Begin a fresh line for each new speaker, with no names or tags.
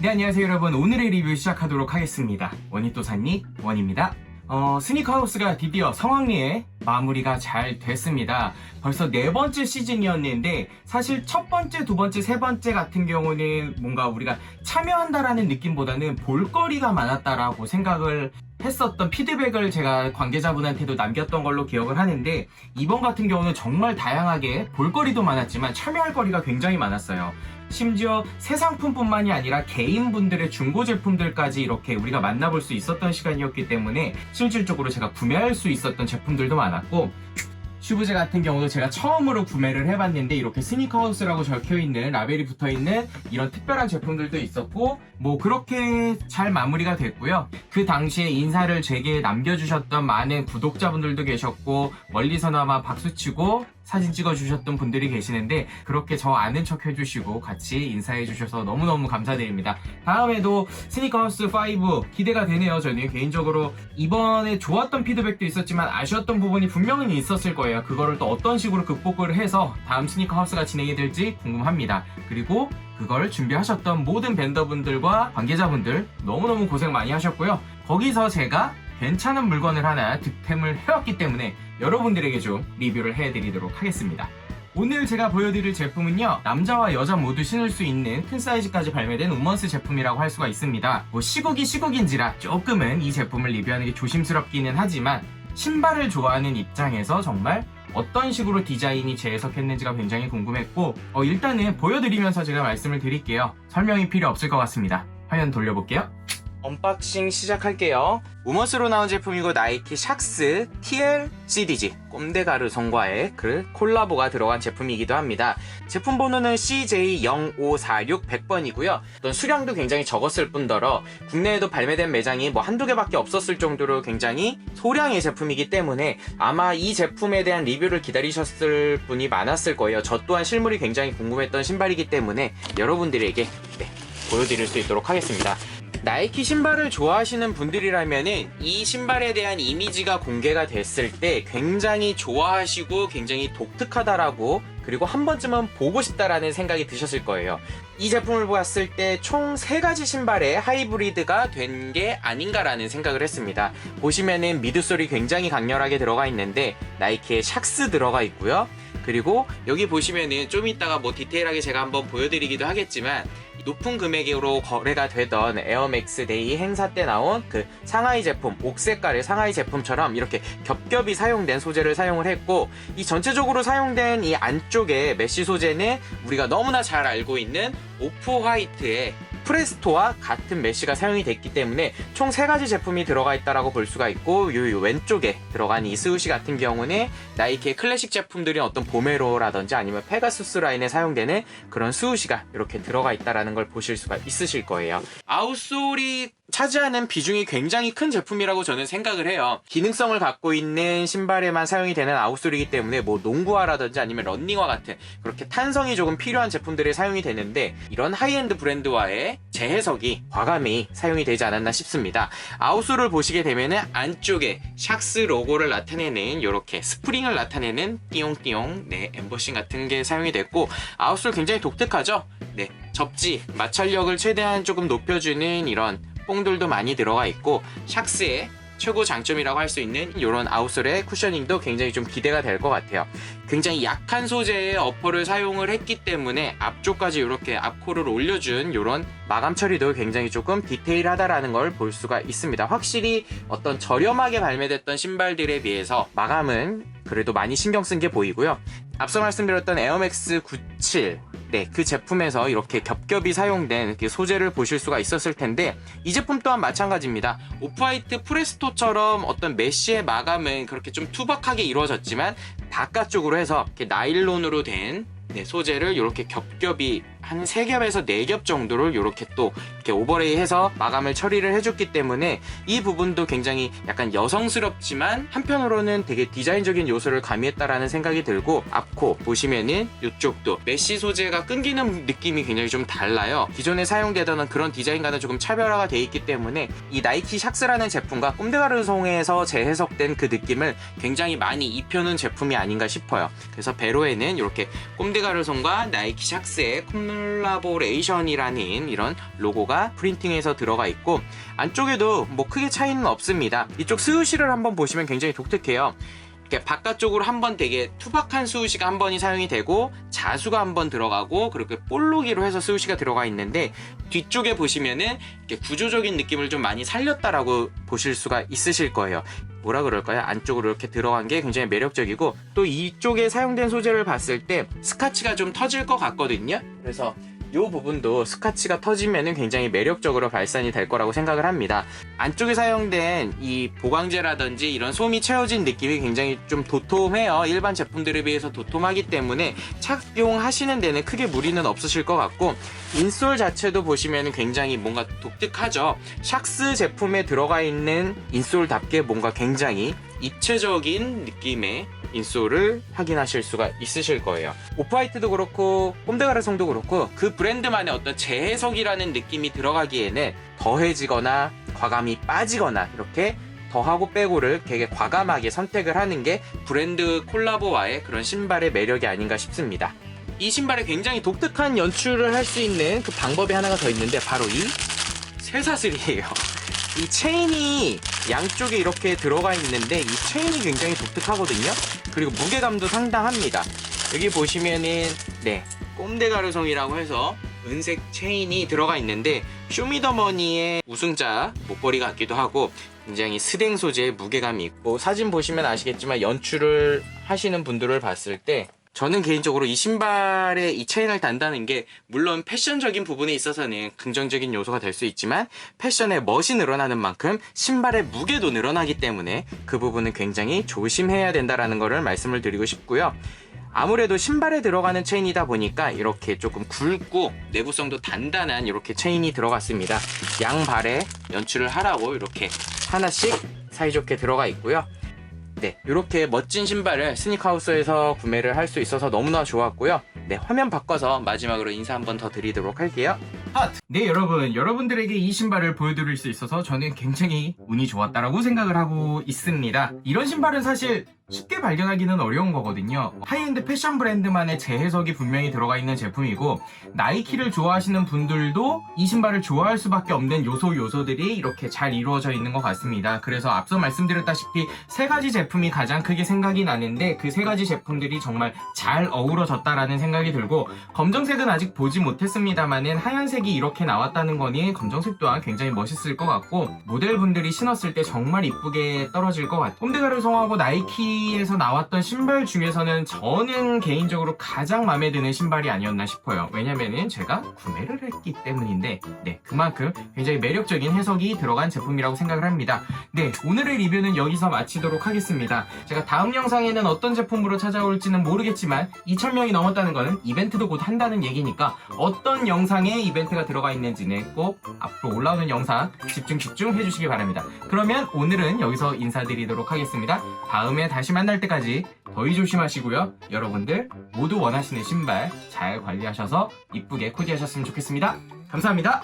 네, 안녕하세요 여러분. 오늘의 리뷰 시작하도록 하겠습니다. 원이또사니 원입니다. 스니커하우스가 드디어 성황리에 마무리가 잘 됐습니다. 벌써 4번째 시즌이었는데 사실 첫 번째, 두 번째, 세 번째 같은 경우는 뭔가 우리가 참여한다라는 느낌보다는 볼거리가 많았다라고 생각을 했었던 피드백을 제가 관계자분한테도 남겼던 걸로 기억을 하는데, 이번 같은 경우는 정말 다양하게 볼거리도 많았지만 참여할 거리가 굉장히 많았어요. 심지어 새 상품뿐만이 아니라 개인분들의 중고 제품들까지 이렇게 우리가 만나볼 수 있었던 시간이었기 때문에 실질적으로 제가 구매할 수 있었던 제품들도 많았고, 슈브제 같은 경우도 제가 처음으로 구매를 해봤는데 이렇게 스니커하우스라고 적혀있는 라벨이 붙어있는 이런 특별한 제품들도 있었고, 뭐 그렇게 잘 마무리가 됐고요. 그 당시에 인사를 제게 남겨주셨던 많은 구독자분들도 계셨고, 멀리서나마 박수치고 사진 찍어주셨던 분들이 계시는데 그렇게 저 아는 척 해주시고 같이 인사해주셔서 너무너무 감사드립니다. 다음에도 스니커하우스5 기대가 되네요. 저는 개인적으로 이번에 좋았던 피드백도 있었지만 아쉬웠던 부분이 분명히 있었을 거예요. 그거를 또 어떤 식으로 극복을 해서 다음 스니커하우스가 진행이 될지 궁금합니다. 그리고 그걸 준비하셨던 모든 벤더분들과 관계자분들 너무너무 고생 많이 하셨고요. 거기서 제가 괜찮은 물건을 하나 득템을 해왔기 때문에 여러분들에게 좀 리뷰를 해드리도록 하겠습니다. 오늘 제가 보여드릴 제품은요, 남자와 여자 모두 신을 수 있는 큰 사이즈까지 발매된 우먼스 제품이라고 할 수가 있습니다. 뭐 시국인지라 조금은 이 제품을 리뷰하는 게 조심스럽기는 하지만 신발을 좋아하는 입장에서 정말 어떤 식으로 디자인이 재해석했는지가 굉장히 궁금했고, 일단은 보여드리면서 제가 말씀을 드릴게요. 설명이 필요 없을 것 같습니다. 화면 돌려볼게요. 언박싱 시작할게요. 우먼스로 나온 제품이고 나이키 샥스 TL CDG 꼼데가르송과의 그 콜라보가 들어간 제품이기도 합니다. 제품 번호는 CJ0546100번이고요. 수량도 굉장히 적었을 뿐더러 국내에도 발매된 매장이 뭐 한두 개밖에 없었을 정도로 굉장히 소량의 제품이기 때문에 아마 이 제품에 대한 리뷰를 기다리셨을 분이 많았을 거예요. 저 또한 실물이 굉장히 궁금했던 신발이기 때문에 여러분들에게 보여드릴 수 있도록 하겠습니다. 나이키 신발을 좋아하시는 분들이라면은 이 신발에 대한 이미지가 공개가 됐을 때 굉장히 좋아하시고 굉장히 독특하다라고, 그리고 한 번쯤은 보고 싶다라는 생각이 드셨을 거예요. 이 제품을 보았을 때 총 3가지 신발의 하이브리드가 된 게 아닌가라는 생각을 했습니다. 보시면은 미드솔이 굉장히 강렬하게 들어가 있는데 나이키의 샥스 들어가 있고요. 그리고 여기 보시면은 좀 이따가 뭐 디테일하게 제가 한번 보여드리기도 하겠지만, 높은 금액으로 거래가 되던 에어맥스 데이 행사 때 나온 그 상하이 제품, 옥색깔의 상하이 제품처럼 이렇게 겹겹이 사용된 소재를 사용을 했고, 이 전체적으로 사용된 이 안쪽에 메쉬 소재는 우리가 너무나 잘 알고 있는 오프 화이트의 프레스토와 같은 메쉬가 사용이 됐기 때문에 총 3가지 제품이 들어가 있다라고 볼 수가 있고, 요 왼쪽에 들어간 이 스우시 같은 경우는 나이키의 클래식 제품들인 어떤 보메로라든지 아니면 페가수스 라인에 사용되는 그런 스우시가 이렇게 들어가 있다라는 걸 보실 수가 있으실 거예요. 아웃솔이 차지하는 비중이 굉장히 큰 제품이라고 저는 생각을 해요. 기능성을 갖고 있는 신발에만 사용이 되는 아웃솔이기 때문에 뭐 농구화라든지 아니면 런닝화 같은 그렇게 탄성이 조금 필요한 제품들이 사용이 되는데, 이런 하이엔드 브랜드와의 재해석이 과감히 사용이 되지 않았나 싶습니다. 아웃솔을 보시게 되면은 안쪽에 샥스 로고를 나타내는 이렇게 스프링을 나타내는 띠용띠용 엠버싱 같은 게 사용이 됐고, 아웃솔 굉장히 독특하죠? 접지, 마찰력을 최대한 조금 높여주는 이런 뽕들도 많이 들어가 있고, 샥스의 최고 장점이라고 할 수 있는 이런 아웃솔의 쿠셔닝도 굉장히 좀 기대가 될 것 같아요. 굉장히 약한 소재의 어퍼를 사용을 했기 때문에 앞쪽까지 이렇게 앞코를 올려준 이런 마감 처리도 굉장히 조금 디테일하다라는 걸 볼 수가 있습니다. 확실히 어떤 저렴하게 발매됐던 신발들에 비해서 마감은 그래도 많이 신경 쓴 게 보이고요. 앞서 말씀드렸던 에어맥스 97, 그 제품에서 이렇게 겹겹이 사용된 그 소재를 보실 수가 있었을 텐데, 이 제품 또한 마찬가지입니다. 오프화이트 프레스토처럼 어떤 메쉬의 마감은 그렇게 좀 투박하게 이루어졌지만, 바깥쪽으로 해서 이렇게 나일론으로 된 소재를 이렇게 겹겹이 한 3겹에서 4겹 정도를 이렇게 또 이렇게 오버레이 해서 마감을 처리를 해줬기 때문에 이 부분도 굉장히 약간 여성스럽지만 한편으로는 되게 디자인적인 요소를 가미했다라는 생각이 들고, 앞코 보시면은 이쪽도 메쉬 소재가 끈기는 느낌이 굉장히 좀 달라요. 기존에 사용되던 그런 디자인과는 조금 차별화가 돼 있기 때문에 이 나이키 샥스라는 제품과 꼼데가르송에서 재해석된 그 느낌을 굉장히 많이 입혀놓은 제품이 아닌가 싶어요. 그래서 베로에는 이렇게 꼼데가르송과 나이키 샥스의 콜라보레이션이라는 이런 로고가 프린팅해서 들어가 있고, 안쪽에도 뭐 크게 차이는 없습니다. 이쪽 스우시를 한번 보시면 굉장히 독특해요. 이렇게 바깥쪽으로 한번 되게 투박한 스우시가 한 번이 사용이 되고, 자수가 한 번 들어가고, 그렇게 볼록이로 해서 스우시가 들어가 있는데, 뒤쪽에 보시면은 이렇게 구조적인 느낌을 좀 많이 살렸다라고 보실 수가 있으실 거예요. 뭐라 그럴까요? 안쪽으로 이렇게 들어간 게 굉장히 매력적이고, 또 이쪽에 사용된 소재를 봤을 때 스카치가 좀 터질 것 같거든요. 그래서 이 부분도 스카치가 터지면 굉장히 매력적으로 발산이 될 거라고 생각을 합니다. 안쪽에 사용된 이 보강제라든지 이런 솜이 채워진 느낌이 굉장히 좀 도톰해요. 일반 제품들에 비해서 도톰하기 때문에 착용하시는 데는 크게 무리는 없으실 것 같고, 인솔 자체도 보시면 굉장히 뭔가 독특하죠. 샥스 제품에 들어가 있는 인솔답게 뭔가 굉장히 입체적인 느낌의 인솔을 확인하실 수가 있으실 거예요. 오프화이트도 그렇고 꼼데가르송도 그렇고 그 브랜드만의 어떤 재해석이라는 느낌이 들어가기에는 더해지거나 과감히 빠지거나 이렇게 더하고 빼고를 되게 과감하게 선택을 하는 게 브랜드 콜라보와의 그런 신발의 매력이 아닌가 싶습니다. 이 신발에 굉장히 독특한 연출을 할 수 있는 그 방법이 하나가 더 있는데, 바로 이 쇠사슬이에요. 이 체인이 양쪽에 이렇게 들어가 있는데, 이 체인이 굉장히 독특하거든요. 그리고 무게감도 상당합니다. 여기 보시면은 꼼데가르송이라고 해서 은색 체인이 들어가 있는데, 쇼미더머니의 우승자 목걸이 같기도 하고 굉장히 스댕 소재의 무게감이 있고, 사진 보시면 아시겠지만 연출을 하시는 분들을 봤을 때 저는 개인적으로 이 신발에 이 체인을 단다는 게 물론 패션적인 부분에 있어서는 긍정적인 요소가 될 수 있지만, 패션의 멋이 늘어나는 만큼 신발의 무게도 늘어나기 때문에 그 부분은 굉장히 조심해야 된다라는 거를 말씀을 드리고 싶고요. 아무래도 신발에 들어가는 체인이다 보니까 이렇게 조금 굵고 내구성도 단단한 이렇게 체인이 들어갔습니다. 양발에 연출을 하라고 이렇게 하나씩 사이좋게 들어가 있고요. 이렇게 멋진 신발을 스니커하우스에서 구매를 할 수 있어서 너무나 좋았고요. 화면 바꿔서 마지막으로 인사 한번 더 드리도록 할게요. 여러분들에게 이 신발을 보여드릴 수 있어서 저는 굉장히 운이 좋았다라고 생각을 하고 있습니다. 이런 신발은 사실 쉽게 발견하기는 어려운 거거든요. 하이엔드 패션 브랜드만의 재해석이 분명히 들어가 있는 제품이고, 나이키를 좋아하시는 분들도 이 신발을 좋아할 수밖에 없는 요소들이 이렇게 잘 이루어져 있는 것 같습니다. 그래서 앞서 말씀드렸다시피 세 가지 제품이 가장 크게 생각이 나는데, 그 세 가지 제품들이 정말 잘 어우러졌다라는 생각이 들고, 검정색은 아직 보지 못했습니다만은 하얀색이 이렇게 나왔다는 거니 검정색 또한 굉장히 멋있을 것 같고, 모델분들이 신었을 때 정말 이쁘게 떨어질 것 같아요. 꼼데가르송하고 나이키에서 나왔던 신발 중에서는 저는 개인적으로 가장 마음에 드는 신발이 아니었나 싶어요. 왜냐면은 제가 구매를 했기 때문인데, 그만큼 굉장히 매력적인 해석이 들어간 제품이라고 생각을 합니다. 오늘의 리뷰는 여기서 마치도록 하겠습니다. 제가 다음 영상에는 어떤 제품으로 찾아올지는 모르겠지만 2,000명이 넘었다는 거는 이벤트도 곧 한다는 얘기니까, 어떤 영상에 이벤트가 들어가 있는지는 꼭 앞으로 올라오는 영상 집중 해주시기 바랍니다. 그러면 오늘은 여기서 인사드리도록 하겠습니다. 다음에 다시 만날 때까지 더위 조심하시고요. 여러분들 모두 원하시는 신발 잘 관리하셔서 이쁘게 코디하셨으면 좋겠습니다. 감사합니다.